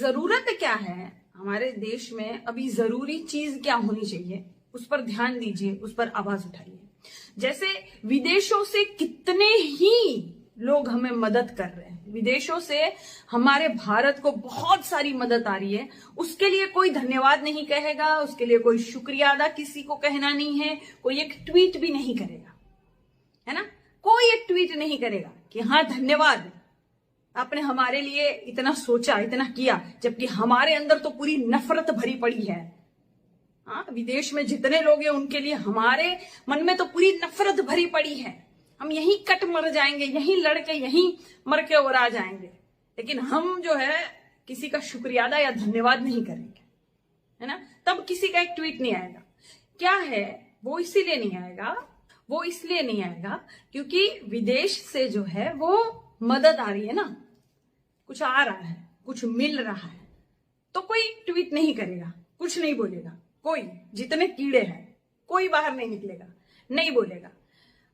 जरूरत क्या है हमारे देश में, अभी जरूरी चीज क्या होनी चाहिए, उस पर ध्यान दीजिए, उस पर आवाज उठाइए। जैसे विदेशों से कितने ही लोग हमें मदद कर रहे हैं, विदेशों से हमारे भारत को बहुत सारी मदद आ रही है, उसके लिए कोई धन्यवाद नहीं कहेगा, उसके लिए कोई शुक्रिया अदा किसी को कहना नहीं है, कोई एक ट्वीट भी नहीं करेगा, है ना। कोई एक ट्वीट नहीं करेगा कि हाँ धन्यवाद, आपने हमारे लिए इतना सोचा, इतना किया, जबकि हमारे अंदर तो पूरी नफरत भरी पड़ी है। हाँ, विदेश में जितने लोग हैं उनके लिए हमारे मन में तो पूरी नफरत भरी पड़ी है, हम यहीं कट मर जाएंगे, यहीं लड़के यहीं मर के और आ जाएंगे, लेकिन हम जो है किसी का शुक्रिया अदा या धन्यवाद नहीं करेंगे, है ना। तब किसी का एक ट्वीट नहीं आएगा। क्या है वो इसीलिए नहीं आएगा, वो इसलिए नहीं आएगा क्योंकि विदेश से जो है वो मदद आ रही है ना, कुछ आ रहा है, कुछ मिल रहा है, तो कोई ट्वीट नहीं करेगा, कुछ नहीं बोलेगा, कोई, जितने कीड़े हैं कोई बाहर नहीं निकलेगा, नहीं बोलेगा।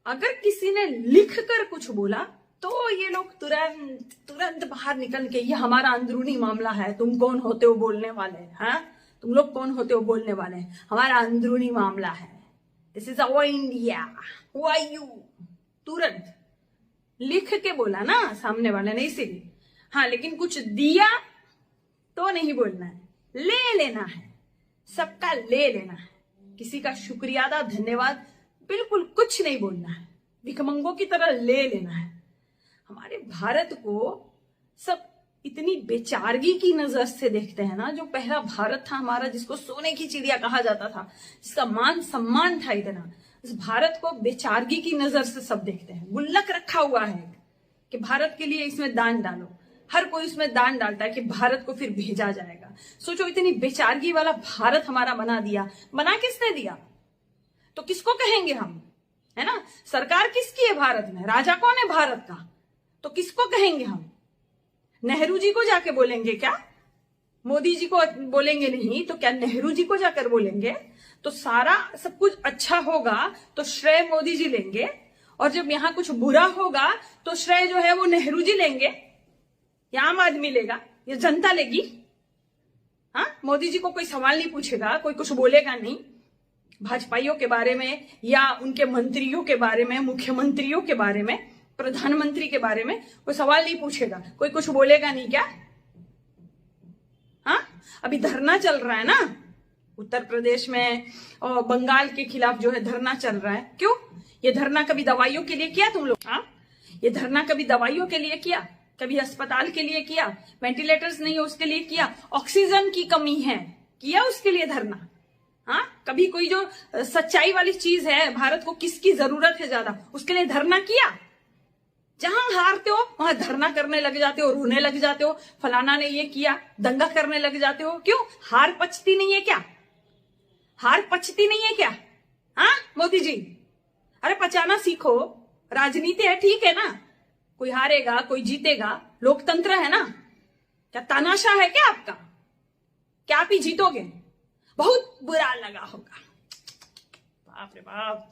अगर किसी ने लिख कर कुछ बोला तो ये लोग तुरंत तुरंत बाहर निकल के, ये हमारा अंदरूनी मामला है, तुम कौन होते हो बोलने वाले, हाँ तुम लोग कौन होते हो बोलने वाले, हमारा अंदरूनी मामला है, this is our India, who are you. तुरंत लिख के बोला ना सामने वाले ने, इसीलिए। हाँ, लेकिन कुछ दिया तो नहीं बोलना है, ले लेना है, सबका ले लेना है, किसी का शुक्रिया अदा धन्यवाद बिल्कुल कुछ नहीं बोलना है, भिखमंगों की तरह ले लेना है। हमारे भारत को सब इतनी बेचारगी की नजर से देखते हैं ना, जो पहला भारत था हमारा, जिसको सोने की चिड़िया कहा जाता था, जिसका मान सम्मान था इतना, इस भारत को बेचारगी की नजर से सब देखते हैं। गुल्लक रखा हुआ है कि भारत के लिए इसमें दान डालो, हर कोई उसमें दान डालता है कि भारत को फिर भेजा जाएगा। सोचो, इतनी बेचारगी वाला भारत हमारा बना दिया, बना किसने दिया, तो किसको कहेंगे हम, है ना। सरकार किसकी है भारत में, राजा कौन है भारत का, तो किसको कहेंगे हम। नेहरू जी को जाके बोलेंगे क्या, मोदी जी को बोलेंगे नहीं तो क्या नेहरू जी को जाकर बोलेंगे। तो सारा सब कुछ अच्छा होगा तो श्रेय मोदी जी लेंगे, और जब यहां कुछ बुरा होगा तो श्रेय जो है वो नेहरू जी लेंगे, या आम आदमी लेगा, या जनता लेगी। हाँ, मोदी जी को कोई सवाल नहीं पूछेगा, कोई कुछ बोलेगा नहीं, भाजपाइयों के बारे में या उनके मंत्रियों के बारे में, मुख्यमंत्रियों के बारे में, प्रधानमंत्री के बारे में कोई सवाल नहीं पूछेगा, कोई कुछ बोलेगा नहीं क्या। हाँ, अभी धरना चल रहा है ना उत्तर प्रदेश में, और बंगाल के खिलाफ जो है धरना चल रहा है। क्यों, ये धरना कभी दवाइयों के लिए किया तुम लोग, हाँ, ये धरना कभी दवाइयों के लिए किया, कभी अस्पताल के लिए किया, वेंटिलेटर्स नहीं है उसके लिए किया, ऑक्सीजन की कमी है किया उसके लिए धरना। हाँ, कभी कोई जो सच्चाई वाली चीज है, भारत को किसकी जरूरत है ज्यादा, उसके लिए धरना किया। जहां हारते हो वहां धरना करने लग जाते हो, रोने लग जाते हो, फलाना ने ये किया, दंगा करने लग जाते हो। क्यों, हार पचती नहीं है क्या, हार पचती नहीं है क्या। हाँ मोदी जी, अरे पचाना सीखो, राजनीति है, ठीक है ना, कोई हारेगा कोई जीतेगा, लोकतंत्र है ना, क्या तानाशाह है क्या आपका, क्या आप ही जीतोगे। बहुत बुरा लगा होगा, बाप रे बाप,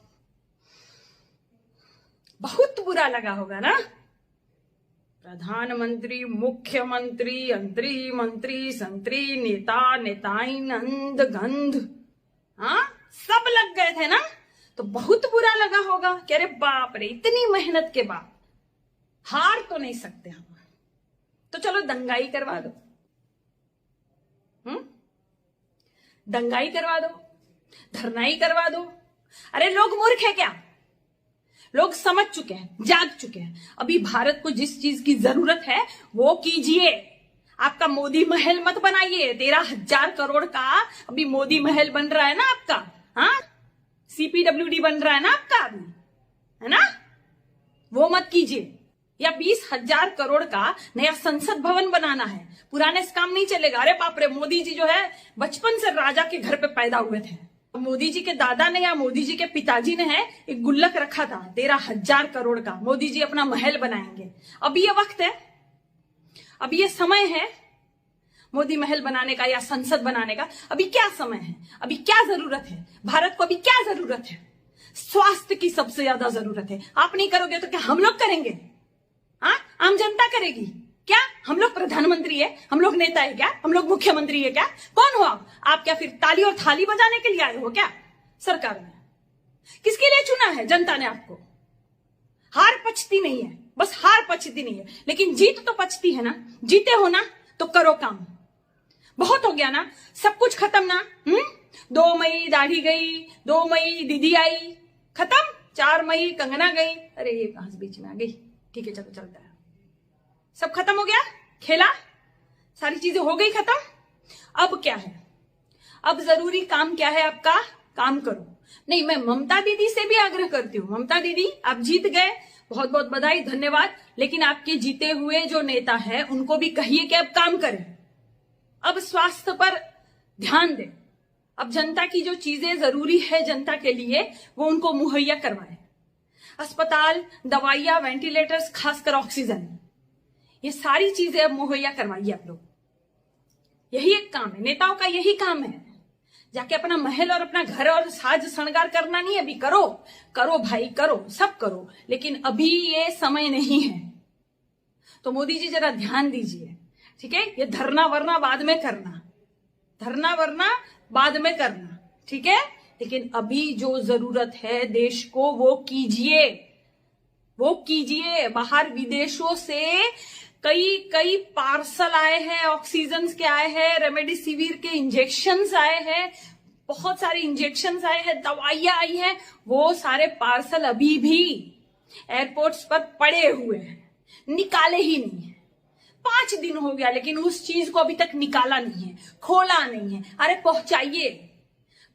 बहुत बुरा लगा होगा ना। प्रधानमंत्री, मुख्यमंत्री, मंत्री, संतरी, नेता, नेताई, नंद, गंध, हाँ सब लग गए थे ना, तो बहुत बुरा लगा होगा कि अरे बाप रे, इतनी मेहनत के बाद हार तो नहीं सकते हम, तो चलो दंगाई करवा दो। दंगाई करवा दो, धरनाई करवा दो। अरे लोग मूर्ख है क्या, लोग समझ चुके हैं, जाग चुके हैं। अभी भारत को जिस चीज की जरूरत है वो कीजिए। आपका मोदी महल मत बनाइए, 13,000 करोड़ का अभी मोदी महल बन रहा है ना आपका, हाँ CPWD बन रहा है ना आपका अभी, है ना, वो मत कीजिए। या 20,000 करोड़ का नया संसद भवन बनाना है, पुराने से काम नहीं चलेगा। अरे बाप रे, मोदी जी जो है बचपन से राजा के घर पे पैदा हुए थे, मोदी जी के दादा ने या मोदी जी के पिताजी ने है एक गुल्लक रखा था 13,000 करोड़ का, मोदी जी अपना महल बनाएंगे। अभी ये वक्त है, अभी ये समय है मोदी महल बनाने का या संसद बनाने का। अभी क्या समय है, अभी क्या जरूरत है भारत को, अभी क्या जरूरत है, स्वास्थ्य की सबसे ज्यादा जरूरत है। आप नहीं करोगे तो क्या हम लोग करेंगे, हाँ आम जनता करेगी क्या हम लोग प्रधानमंत्री है, हम लोग नेता है क्या, हम लोग मुख्यमंत्री है क्या? कौन हो आप क्या फिर ताली और थाली बजाने के लिए आए हो क्या? सरकार में किसके लिए चुना है जनता ने आपको? हार पचती नहीं है, बस हार पचती नहीं है, लेकिन जीत तो पचती है ना। जीते हो ना तो करो काम। बहुत हो गया ना, सब कुछ खत्म ना। 2 मई दाढ़ी गई, 2 मई दीदी आई, खत्म। 4 मई कंगना गई। अरे ये कहां से बीच में आ गई? ठीक है चलो चलता है। सब खत्म हो गया, खेला, सारी चीजें हो गई खत्म। अब क्या है? अब जरूरी काम क्या है आपका? काम करो। नहीं, मैं ममता दीदी से भी आग्रह करती हूँ, ममता दीदी आप जीत गए, बहुत बहुत बधाई, धन्यवाद, लेकिन आपके जीते हुए जो नेता है उनको भी कहिए कि अब काम करें, अब स्वास्थ्य पर ध्यान दें, अब जनता की जो चीजें जरूरी है जनता के लिए वो उनको मुहैया करवाएं। अस्पताल, दवाइयां, वेंटिलेटर्स, खासकर ऑक्सीजन, ये सारी चीजें अब मुहैया करवाइए आप लोग। यही एक काम है, नेताओं का यही काम है। जाके अपना महल और अपना घर और साज श्रृंगार करना नहीं, अभी करो, करो भाई करो, सब करो, लेकिन अभी ये समय नहीं है। तो मोदी जी जरा ध्यान दीजिए, ठीक है? ये धरना वरना बाद में करना, धरना वरना बाद में करना, ठीक है? लेकिन अभी जो जरूरत है देश को वो कीजिए, वो कीजिए। बाहर विदेशों से कई पार्सल आए हैं, ऑक्सीजन के आए हैं, रेमडेसिविर के इंजेक्शंस आए हैं, बहुत सारे इंजेक्शंस आए हैं, दवाइयां आई हैं, वो सारे पार्सल अभी भी एयरपोर्ट्स पर पड़े हुए हैं, निकाले ही नहीं है। 5 दिन हो गया लेकिन उस चीज को अभी तक निकाला नहीं है, खोला नहीं है। अरे पहुंचाइए,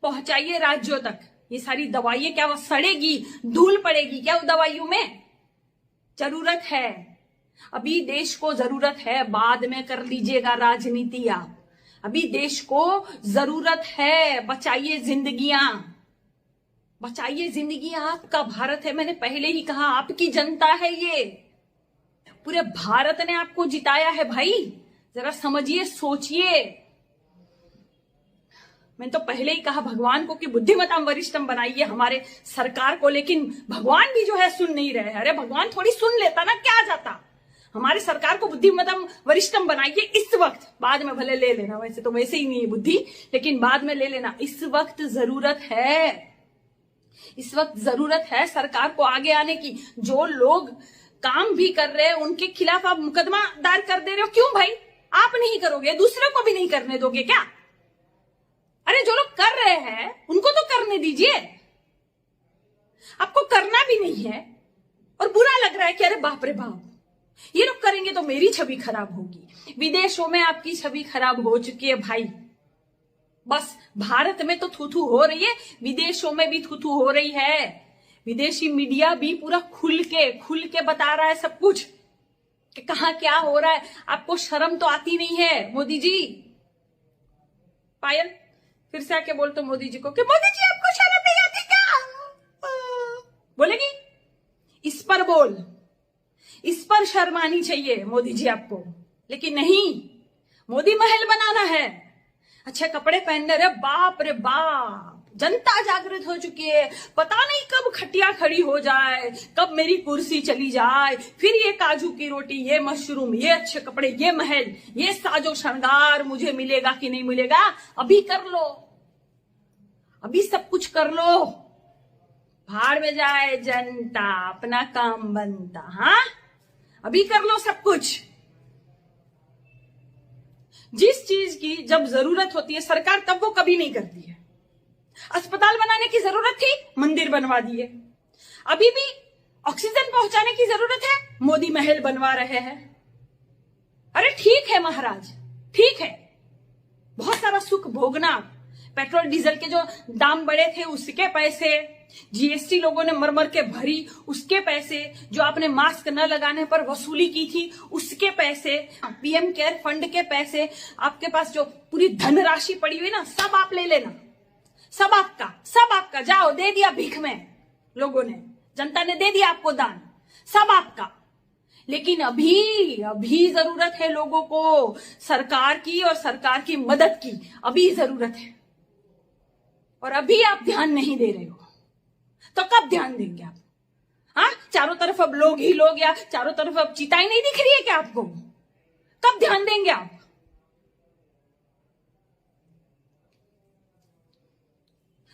पहुंचाइए राज्यों तक। ये सारी दवाइयां क्या वो सड़ेगी, धूल पड़ेगी क्या वो दवाइयों में? जरूरत है, अभी देश को जरूरत है, बाद में कर लीजिएगा राजनीति आप। अभी देश को जरूरत है, बचाइए जिंदगियां, बचाइए जिंदगियां। आपका भारत है, मैंने पहले ही कहा, आपकी जनता है ये, पूरे भारत ने आपको जिताया है भाई, जरा समझिए, सोचिए। मैंने तो पहले ही कहा भगवान को कि बुद्धिमताम वरिष्ठम बनाइए हमारे सरकार को, लेकिन भगवान भी जो है सुन नहीं रहे। अरे भगवान थोड़ी सुन लेता ना, क्या जाता? हमारी सरकार को बुद्धिमताम वरिष्ठम बनाइए इस वक्त, बाद में भले ले लेना, वैसे तो वैसे ही नहीं है बुद्धि, लेकिन बाद में ले लेना। इस वक्त जरूरत है, इस वक्त जरूरत है सरकार को आगे आने की। जो लोग काम भी कर रहे हैं उनके खिलाफ आप मुकदमा दायर कर दे रहे हो, क्यों भाई? आप नहीं करोगे, दूसरों को भी नहीं करने दोगे क्या? अरे जो लोग कर रहे हैं उनको तो करने दीजिए, आपको करना भी नहीं है और बुरा लग रहा है कि अरे बाप रे बाप, ये लोग करेंगे तो मेरी छवि खराब होगी। विदेशों में आपकी छवि खराब हो चुकी है भाई, बस भारत में तो थू-थू हो रही है, विदेशों में भी थू-थू हो रही है। विदेशी मीडिया भी पूरा खुल के बता रहा है सब कुछ कि कहां क्या हो रहा है। आपको शर्म तो आती नहीं है मोदी जी? पायल फिर से आके बोल तो मोदी जी को कि मोदी जी आपको शर्म नहीं आती क्या? बोलेगी? इस पर बोल, इस पर शर्म आनी चाहिए मोदी जी आपको, लेकिन नहीं, मोदी महल बनाना है, अच्छे कपड़े पहनने रहे। बाप रे बाप, जनता जागृत हो चुकी है, पता नहीं कब खटिया खड़ी हो जाए, कब मेरी कुर्सी चली जाए, फिर ये काजू की रोटी, ये मशरूम, ये अच्छे कपड़े, ये महल, ये साजो श्रृंगार मुझे मिलेगा कि नहीं मिलेगा? अभी कर लो, अभी सब कुछ कर लो, भाड़ में जाए जनता, अपना काम बनता। हाँ, अभी कर लो सब कुछ। जिस चीज की जब जरूरत होती है सरकार, तब वो कभी नहीं करती है। अस्पताल बनाने की जरूरत थी, मंदिर बनवा दिए। अभी भी ऑक्सीजन पहुंचाने की जरूरत है, मोदी महल बनवा रहे हैं। अरे ठीक है महाराज, ठीक है, बहुत सारा सुख भोगना, पेट्रोल डीजल के जो दाम बढ़े थे उसके पैसे, जीएसटी लोगों ने मर मर के भरी उसके पैसे, जो आपने मास्क न लगाने पर वसूली की थी उसके पैसे, पीएम केयर फंड के पैसे, आपके पास जो पूरी धनराशि पड़ी हुई ना, सब आप ले लेना, सब आपका, सब आपका। जाओ, दे दिया भीख में लोगों ने, जनता ने दे दिया आपको दान, सब आपका। लेकिन अभी जरूरत है लोगों को सरकार की और सरकार की मदद की, अभी जरूरत है। और अभी आप ध्यान नहीं दे रहे हो तो कब ध्यान देंगे आप? हाँ, चारों तरफ अब लोग ही लोग, या चारों तरफ अब चिताएं नहीं दिख रही है क्या आपको? कब ध्यान देंगे आप?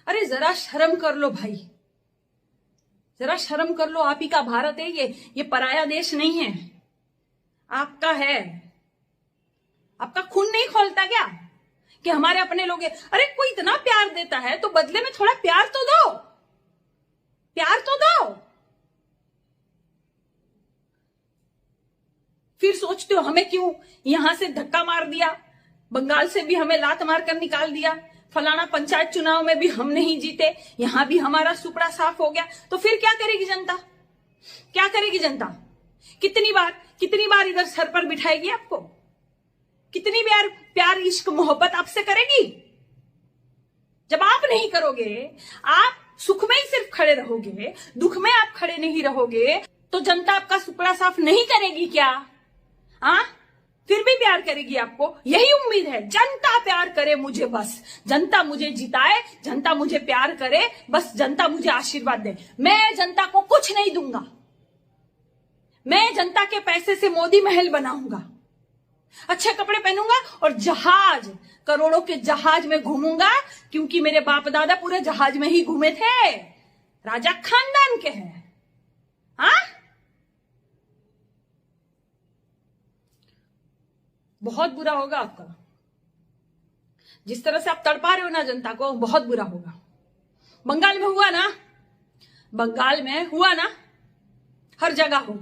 अरे जरा शर्म कर लो भाई, जरा शर्म कर लो। आप ही का भारत है ये पराया देश नहीं है, आपका है। आपका खून नहीं खौलता क्या कि हमारे अपने लोग हैं? अरे कोई इतना प्यार देता है तो बदले में थोड़ा प्यार तो दो, प्यार तो दो। फिर सोचते हो हमें क्यों यहां से धक्का मार दिया, बंगाल से भी हमें लात मार कर निकाल दिया, फलाना पंचायत चुनाव में भी हम नहीं जीते, यहां भी हमारा सुपड़ा साफ हो गया। तो फिर क्या करेगी जनता? क्या करेगी जनता? कितनी बार इधर सर पर बिठाएगी आपको? कितनी बार प्यार इश्क मोहब्बत आपसे करेगी? जब आप नहीं करोगे, आप सुख में ही सिर्फ खड़े रहोगे, दुख में आप खड़े नहीं रहोगे, तो जनता आपका सुपड़ा साफ नहीं करेगी क्या? हाँ, फिर भी प्यार करेगी आपको। यही उम्मीद है, जनता प्यार करे मुझे, बस जनता मुझे जिताए, जनता मुझे प्यार करे, बस जनता मुझे आशीर्वाद दे। मैं जनता को कुछ नहीं दूंगा, मैं जनता के पैसे से मोदी महल बनाऊंगा, अच्छे कपड़े पहनूंगा और जहाज, करोड़ों के जहाज में घूमूंगा, क्योंकि मेरे बाप दादा पूरे जहाज में ही घूमे थे, राजा खानदान के हैं। हाँ, बहुत बुरा होगा आपका, जिस तरह से आप तड़पा रहे हो ना जनता को, बहुत बुरा होगा। बंगाल में हुआ ना, बंगाल में हुआ ना, हर जगह हो।